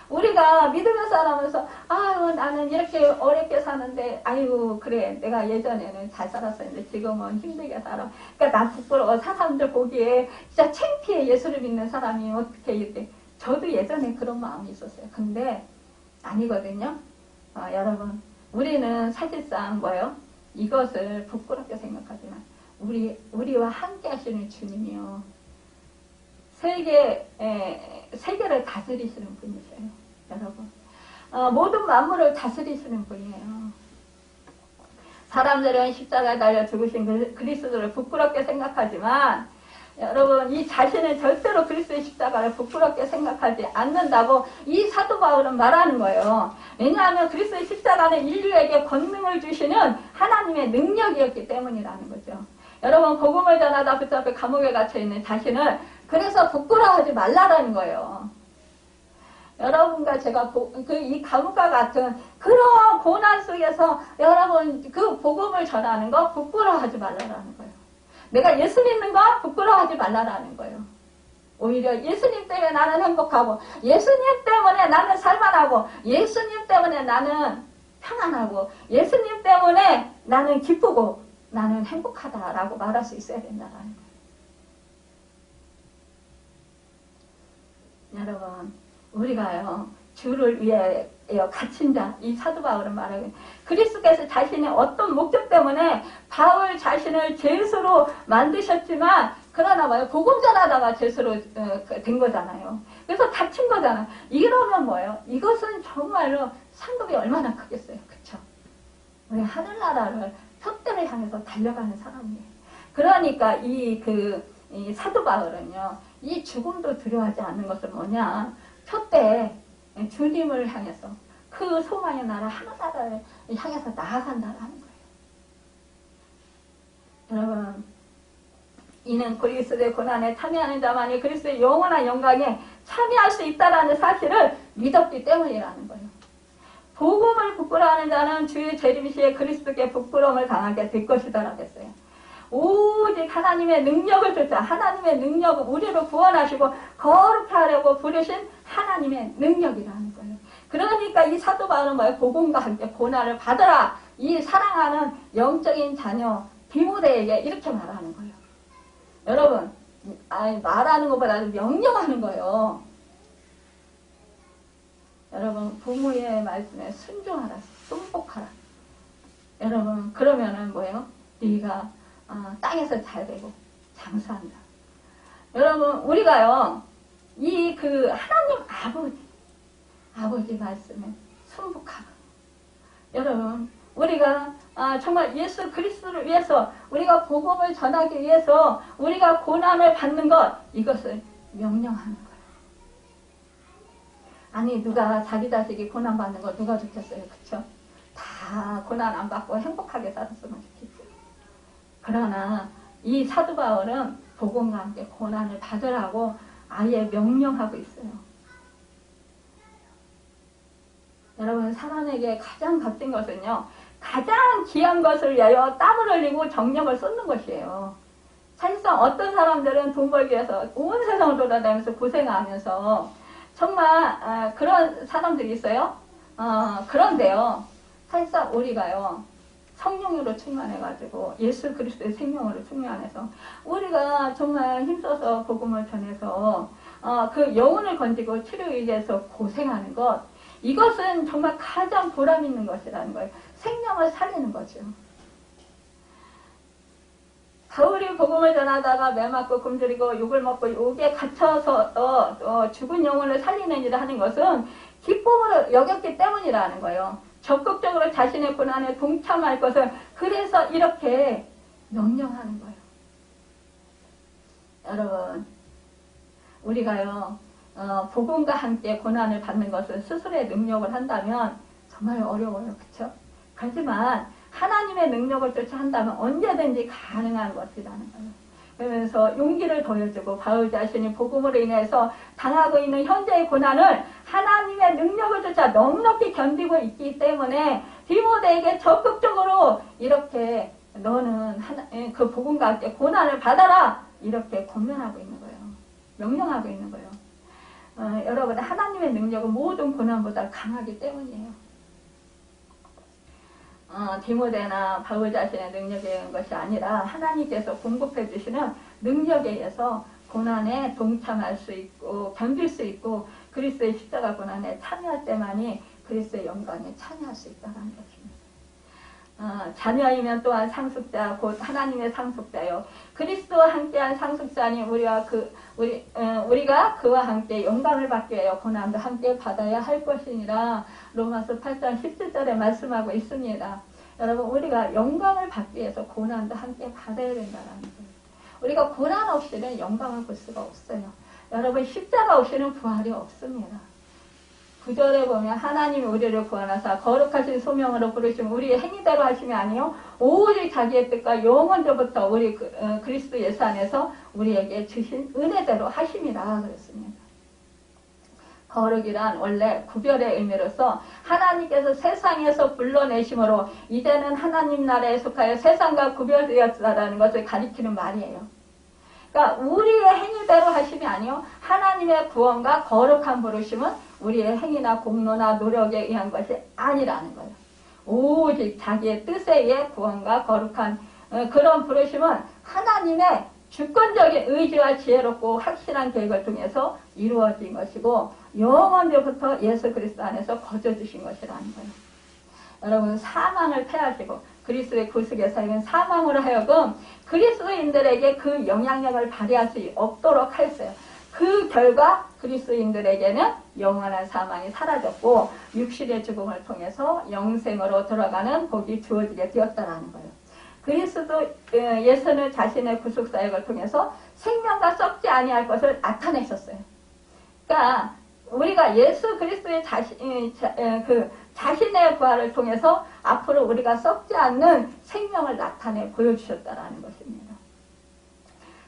우리가 믿으면서 살아면서 아유 나는 이렇게 어렵게 사는데 아유 그래 내가 예전에는 잘 살았었는데 지금은 힘들게 살아. 그러니까 나 부끄러워. 사람들 보기에 진짜 창피해. 예수를 믿는 사람이 어떻게 이렇게. 저도 예전에 그런 마음이 있었어요. 근데 아니거든요. 여러분 우리는 사실상 뭐예요? 이것을 부끄럽게 생각하지만 우리와 함께 하시는 주님이요. 세계를 다스리시는 분이세요. 여러분. 모든 만물을 다스리시는 분이에요. 사람들은 십자가에 달려 죽으신 그리스도를 부끄럽게 생각하지만 여러분 이 자신은 절대로 그리스도의 십자가를 부끄럽게 생각하지 않는다고 이 사도 바울은 말하는 거예요. 왜냐하면 그리스도의 십자가는 인류에게 권능을 주시는 하나님의 능력이었기 때문이라는 거죠. 여러분 복음을 전하다 붙잡혀 감옥에 갇혀있는 자신을 그래서 부끄러워하지 말라라는 거예요. 여러분과 제가 이 감옥과 같은 그런 고난 속에서 여러분 그 복음을 전하는 거 부끄러워하지 말라라는 거예요. 내가 예수 믿는 거 부끄러워하지 말라라는 거예요. 오히려 예수님 때문에 나는 행복하고 예수님 때문에 나는 살만하고 예수님 때문에 나는 평안하고 예수님 때문에 나는 기쁘고 나는 행복하다라고 말할 수 있어야 된다라는 거예요. 여러분 우리가요 주를 위해 갇힌 자, 이 사도 바울은 말하기 그리스도께서 자신의 어떤 목적 때문에 바울 자신을 죄수로 만드셨지만 그러나 뭐예요? 복음 전하다가 죄수로 된 거잖아요. 그래서 갇힌 거잖아요. 이러면 뭐예요? 이것은 정말로 상급이 얼마나 크겠어요. 그쵸? 우리 하늘나라를 표대를 향해서 달려가는 사람이에요. 그러니까 이 사도 바울은요 이 죽음도 두려워하지 않는 것은 뭐냐? 표대 주님을 향해서 그 소망의 나라 하늘나라를 향해서 나아간다는 거예요. 여러분 이는 그리스도의 고난에 참여하는 자만이 그리스도의 영원한 영광에 참여할 수 있다는 사실을 믿었기 때문이라는 거예요. 복음을 부끄러워하는 자는 주의 재림시에 그리스도께 부끄러움을 당하게 될 것이다라고 했어요. 오직 하나님의 능력을 쫓아 하나님의 능력은 우리를 구원하시고 거룩히 하려고 부르신 하나님의 능력이라는 거예요. 그러니까 이 사도 바울은 뭐예요? 복음과 함께 고난을 받으라. 이 사랑하는 영적인 자녀 디모데에게 이렇게 말하는 거예요. 여러분 말하는 것보다 명령하는 거예요. 여러분 부모의 말씀에 순종하라. 순복하라. 여러분 그러면은 뭐예요? 네가 땅에서 잘 되고 장수한다. 여러분 우리가요 이 그 하나님 아버지 말씀에 순복하고 여러분 우리가 정말 예수 그리스도를 위해서 우리가 복음을 전하기 위해서 우리가 고난을 받는 것 이것을 명령하는 거예요. 아니 누가 자기 자식이 고난 받는 거 누가 좋겠어요, 그렇죠? 다 고난 안 받고 행복하게 살았으면 좋겠죠. 그러나 이 사도 바울은 복음과 함께 고난을 받으라고 아예 명령하고 있어요. 여러분 사람에게 가장 값진 것은요 가장 귀한 것을 위하여 땀을 흘리고 정력을 쏟는 것이에요. 사실상 어떤 사람들은 돈 벌기 위해서 온 세상을 돌아다니면서 고생하면서 정말 그런 사람들이 있어요. 그런데요 사실상 우리가요 성령으로 충만해가지고 예수 그리스도의 생명으로 충만해서 우리가 정말 힘써서 복음을 전해서 그 영혼을 건지고 치료하기 위해서 고생하는 것 이것은 정말 가장 보람 있는 것이라는 거예요. 생명을 살리는 거죠. 바울이 복음을 전하다가 매 맞고 굶주리고 욕을 먹고 욕에 갇혀서 죽은 영혼을 살리는 일을 하는 것은 기쁨으로 여겼기 때문이라는 거예요. 적극적으로 자신의 고난에 동참할 것을 그래서 이렇게 명령하는 거예요. 여러분 우리가요 복음과 함께 고난을 받는 것을 스스로의 능력을 한다면 정말 어려워요. 그렇죠? 하지만 하나님의 능력을 쫓아 한다면 언제든지 가능한 것이라는 거예요. 그러면서 용기를 보여주고 바울 자신이 복음으로 인해서 당하고 있는 현재의 고난을 하나님의 능력을 쫓아 넉넉히 견디고 있기 때문에 디모데에게 적극적으로 이렇게 너는 그 복음과 함께 고난을 받아라 이렇게 권면하고 있는 거예요. 명령하고 있는 거예요. 여러분 하나님의 능력은 모든 고난보다 강하기 때문이에요. 디모데나 바울 자신의 능력에 의한 것이 아니라 하나님께서 공급해 주시는 능력에 의해서 고난에 동참할 수 있고 견딜 수 있고 그리스도의 십자가 고난에 참여할 때만이 그리스도의 영광에 참여할 수 있다는 것입니다. 자녀이면 또한 상속자 곧 하나님의 상속자요 그리스도와 함께한 상속자니 우리가 그와 함께 영광을 받기 위하여 고난도 함께 받아야 할 것이니라 로마서 8장 17절에 말씀하고 있습니다. 여러분 우리가 영광을 받기 위해서 고난도 함께 받아야 된다는 거예요. 우리가 고난 없이는 영광을 볼 수가 없어요. 여러분 십자가 없이는 부활이 없습니다. 9절에 보면 하나님이 우리를 구원하사 거룩하신 소명으로 부르시면 우리의 행위대로 하심이 아니요 오직 자기의 뜻과 영원전부터 우리 그리스도 예수 안에서 우리에게 주신 은혜대로 하심이라 그랬습니다. 거룩이란 원래 구별의 의미로서 하나님께서 세상에서 불러내심으로 이제는 하나님 나라에 속하여 세상과 구별되었다라는 것을 가리키는 말이에요. 그러니까 우리의 행위대로 하심이 아니요 하나님의 구원과 거룩한 부르심은 우리의 행위나 공로나 노력에 의한 것이 아니라는 거예요. 오직 자기의 뜻에 의해 구원과 거룩한 그런 부르심은 하나님의 주권적인 의지와 지혜롭고 확실한 계획을 통해서 이루어진 것이고 영원부터 예수 그리스도 안에서 거저주신 것이라는 거예요. 여러분 사망을 패하시고 그리스도의 구속의 사역은 사망으로 하여금 그리스도인들에게 그 영향력을 발휘할 수 없도록 하였어요. 그 결과 그리스도인들에게는 영원한 사망이 사라졌고 육신의 죽음을 통해서 영생으로 돌아가는 복이 주어지게 되었다는 거예요. 그리스도 예수는 자신의 구속사역을 통해서 생명과 썩지 아니할 것을 나타내셨어요. 그러니까 우리가 예수 그리스도의 자신의 부활을 통해서 앞으로 우리가 썩지 않는 생명을 나타내 보여주셨다라는 것입니다.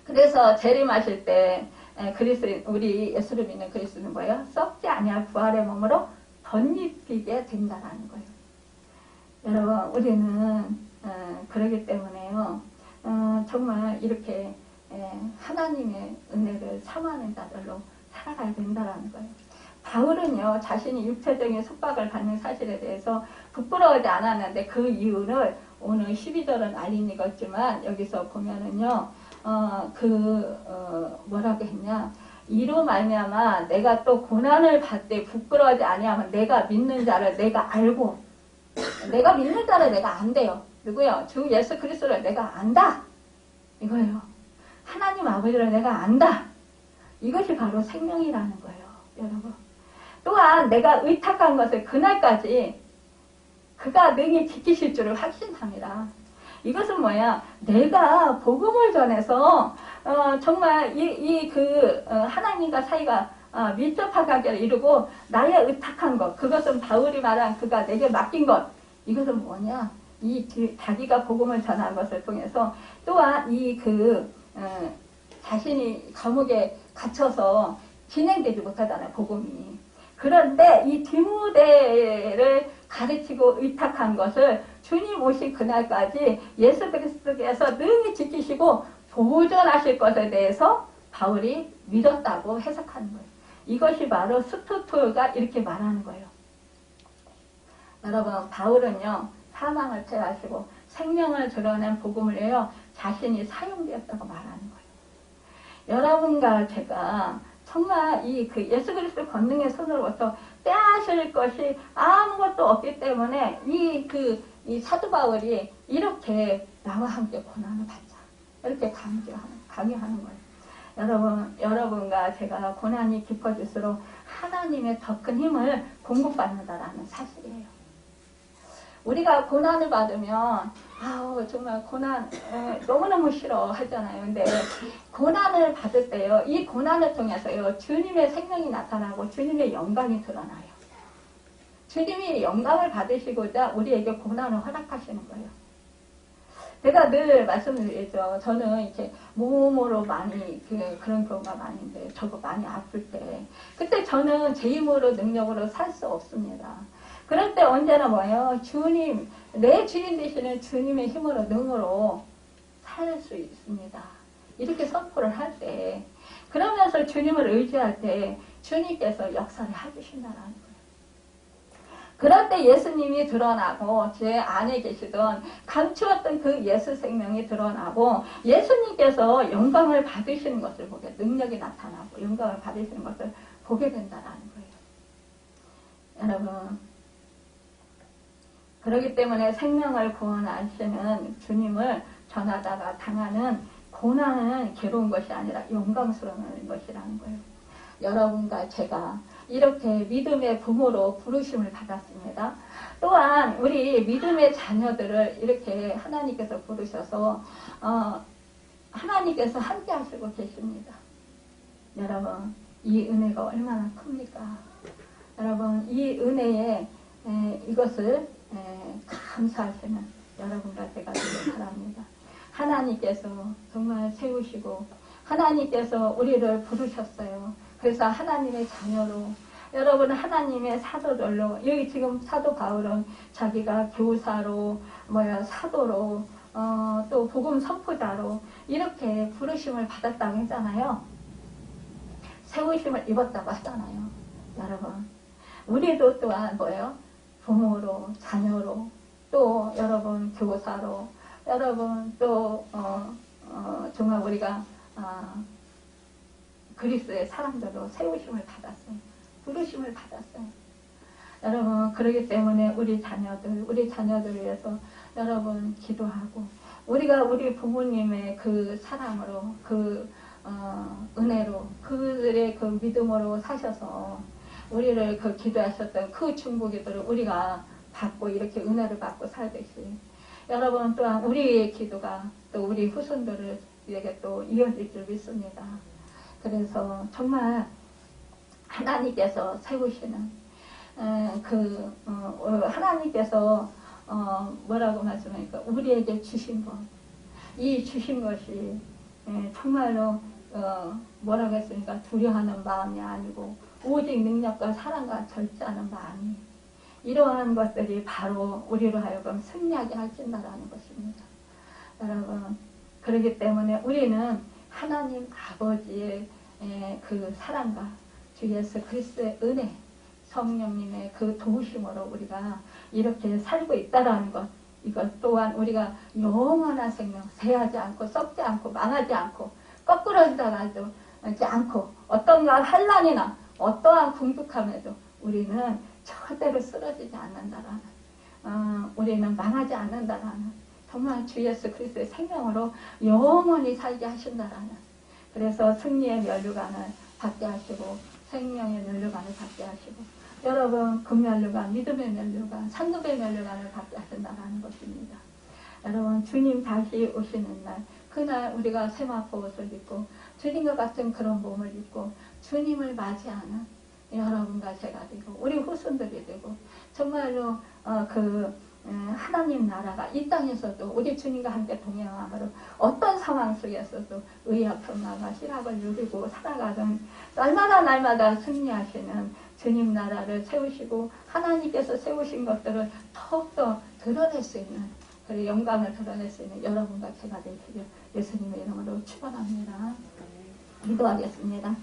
그래서 재림하실 때 우리 예수를 믿는 그리스도는 뭐예요? 썩지 아니할 부활의 몸으로 덧입히게 된다라는 거예요. 여러분 우리는 그러기 때문에요. 정말 이렇게 하나님의 은혜를 사모하는 자들로 살아가야 된다라는 거예요. 바울은요 자신이 육체적인 속박을 받는 사실에 대해서 부끄러워하지 않았는데 그 이유를 오늘 12절은 알리니겠지만 여기서 보면은요 뭐라고 했냐 이로 말미암아 내가 또 고난을 받되 부끄러워하지 아니하면 내가 믿는 자를 내가 알고 내가 믿는 자를 내가 안돼요. 누구요? 주 예수 그리스도를 내가 안다. 이거예요. 하나님 아버지를 내가 안다. 이것이 바로 생명이라는 거예요. 여러분. 또한 내가 의탁한 것을 그날까지 그가 능히 지키실 줄을 확신합니다. 이것은 뭐야? 내가 복음을 전해서 정말 하나님과 사이가 밀접하게 이루고 나의 의탁한 것, 그것은 바울이 말한 그가 내게 맡긴 것, 이것은 뭐냐? 자기가 복음을 전한 것을 통해서 또한 자신이 감옥에 갇혀서 진행되지 못하잖아요, 복음이. 그런데 이 디모데를 가르치고 의탁한 것을 주님 오신 그날까지 예수 그리스도께서 능히 지키시고 보존하실 것에 대해서 바울이 믿었다고 해석하는 거예요. 이것이 바로 스토토가 이렇게 말하는 거예요. 여러분, 바울은요, 사망을 패하시고 생명을 드러낸 복음을 위하여 자신이 사용되었다고 말하는 거예요. 여러분과 제가 정말 예수 그리스도 권능의 손으로부터 빼앗을 것이 아무것도 없기 때문에 이 사도 바울이 이렇게 나와 함께 고난을 받자. 이렇게 강요하는 거예요. 여러분과 제가 고난이 깊어질수록 하나님의 더 큰 힘을 공급받는다라는 사실이에요. 우리가 고난을 받으면 정말 고난 너무너무 싫어 하잖아요. 근데 고난을 받을 때요, 이 고난을 통해서요, 주님의 생명이 나타나고 주님의 영광이 드러나요. 주님이 영광을 받으시고자 우리에게 고난을 허락하시는 거예요. 제가 늘 말씀드리죠. 저는 이렇게 몸으로 많이 그런 경우가 많은데, 저거 많이 아플 때, 그때 저는 제 힘으로 능력으로 살 수 없습니다. 그럴 때 언제나 뭐예요? 주님, 내 주인 되시는 주님의 힘으로, 능으로 살 수 있습니다. 이렇게 선포를 할 때, 그러면서 주님을 의지할 때 주님께서 역사를 해주신다는 거예요. 그럴 때 예수님이 드러나고 제 안에 계시던 감추었던 그 예수 생명이 드러나고 예수님께서 영광을 받으시는 것을 보게, 능력이 나타나고 영광을 받으시는 것을 보게 된다는 거예요. 여러분, 그렇기 때문에 생명을 구원하시는 주님을 전하다가 당하는 고난은 괴로운 것이 아니라 영광스러운 것이라는 거예요. 여러분과 제가 이렇게 믿음의 부모로 부르심을 받았습니다. 또한 우리 믿음의 자녀들을 이렇게 하나님께서 부르셔서 하나님께서 함께 하시고 계십니다. 여러분, 이 은혜가 얼마나 큽니까? 여러분, 이 은혜에 이것을 감사하시는 여러분과 제가 되길 바랍니다. 하나님께서 정말 세우시고 하나님께서 우리를 부르셨어요. 그래서 하나님의 자녀로, 여러분 하나님의 사도들로, 여기 지금 사도 바울은 자기가 교사로, 사도로, 또 복음 선포자로 이렇게 부르심을 받았다고 했잖아요. 세우심을 입었다고 하잖아요. 여러분, 우리도 또한 부모로, 자녀로, 또 여러분 교사로, 여러분 또 정말 우리가 그리스도의 사람들로 세우심을 받았어요. 부르심을 받았어요. 여러분, 그렇기 때문에 우리 자녀들 위해서 여러분 기도하고, 우리가 우리 부모님의 그 사랑으로, 은혜로, 그들의 그 믿음으로 사셔서 우리를 기도하셨던 그 중보기도를 우리가 받고 이렇게 은혜를 받고 살듯이, 여러분 또한 우리의 기도가 또 우리 후손들에게 또 이어질 줄 믿습니다. 그래서 정말 하나님께서 세우시는 하나님께서 뭐라고 말씀하니까 우리에게 주신 것, 이 주신 것이 정말로 뭐라고 했으니까 두려워하는 마음이 아니고 오직 능력과 사랑과 절제하는 마음이, 이러한 것들이 바로 우리로 하여금 승리하게 하신다라는 것입니다. 여러분, 그렇기 때문에 우리는 하나님 아버지의 그 사랑과 주 예수 그리스도의 은혜, 성령님의 그 도우심으로 우리가 이렇게 살고 있다라는 것, 이것 또한 우리가 영원한 생명, 쇠하지 않고 썩지 않고 망하지 않고 거꾸로 나가지 않고 어떤 환난이나 어떠한 궁극함에도 우리는 절대로 쓰러지지 않는다라는, 우리는 망하지 않는다라는 정말 주 예수 그리스도의 생명으로 영원히 살게 하신다라는, 그래서 승리의 면류관을 받게 하시고 생명의 면류관을 받게 하시고 여러분 금면류관, 믿음의 면류관, 상급의 면류관을 받게 하신다라는 것입니다. 여러분 주님 다시 오시는 날, 그날 우리가 세마포 옷을 입고 주님과 같은 그런 몸을 입고 주님을 맞이하는 여러분과 제가 되고 우리 후손들이 되고 정말로 하나님 나라가 이 땅에서도 우리 주님과 함께 동행함으로 어떤 상황 속에서도 의와 평화가 희락을 누리고 살아가던 날마다 승리하시는 주님 나라를 세우시고 하나님께서 세우신 것들을 더욱더 드러낼 수 있는, 그리고 영광을 드러낼 수 있는 여러분과 제가 되시길 예수님의 이름으로 축원합니다. 기도하겠습니다.